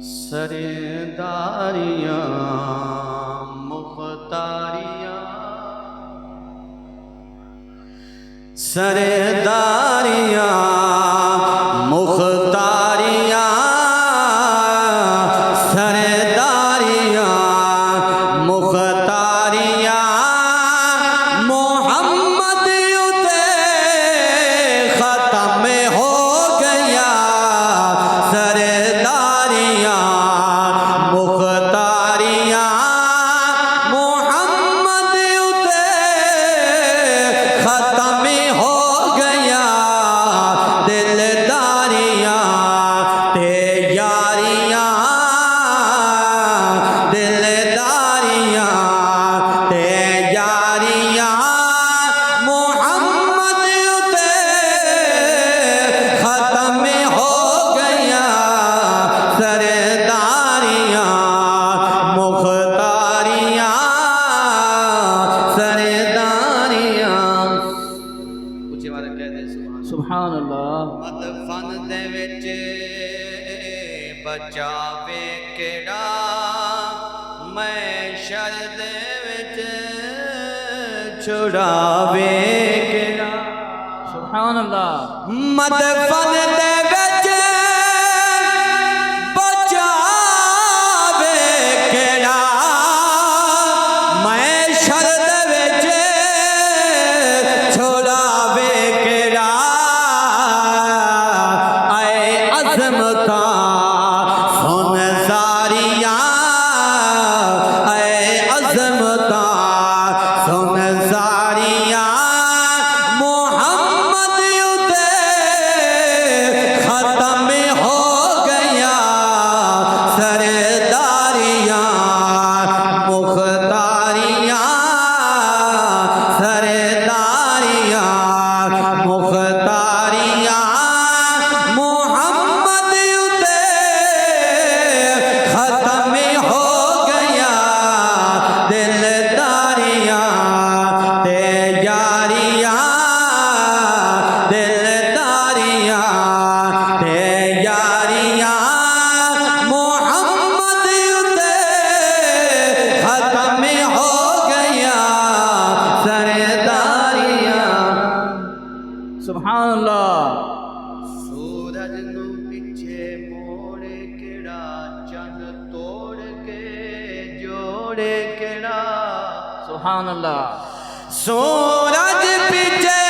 سرداریاں مختاریاں سرداریاں مختاریاں سرداریاں مختاریاں محمد اتے ختم ہو گیا سرداریاں مختاریاں محمد اتے ختم ہو گیا دلداریاں تے یاریاں دلداریاں تے یاریاں محمد اتے ختم ہو گیا سرداریاں مختاریاں سرداریاں اچھی بات کہہ دے سبحان اللہ مدفن دے وچ بچاوے کیڑا محشر دے وچ چھڑاوے کیڑا سبحان اللہ مدفن دے وچ بچاوے کیڑا محشر دے وچ چھڑاوے کیڑا اے عظمتاں سن ساریاں اے عظمتاں سن ساریاں محمد اتے ختم ہو گیا سرداریاں مختاریاں سرداریاں مختاریاں محمد اتے ختم ہو گیا دلداریاں تے یاریاں دلداریاں تے یاریاں محمد اتے ختم ہو گیا سرداریاں سبحان اللہ سورج نو پیچھے موڑ کیڑا چند توڑ کے جوڑے کیڑا سبحان اللہ سورج پیچھے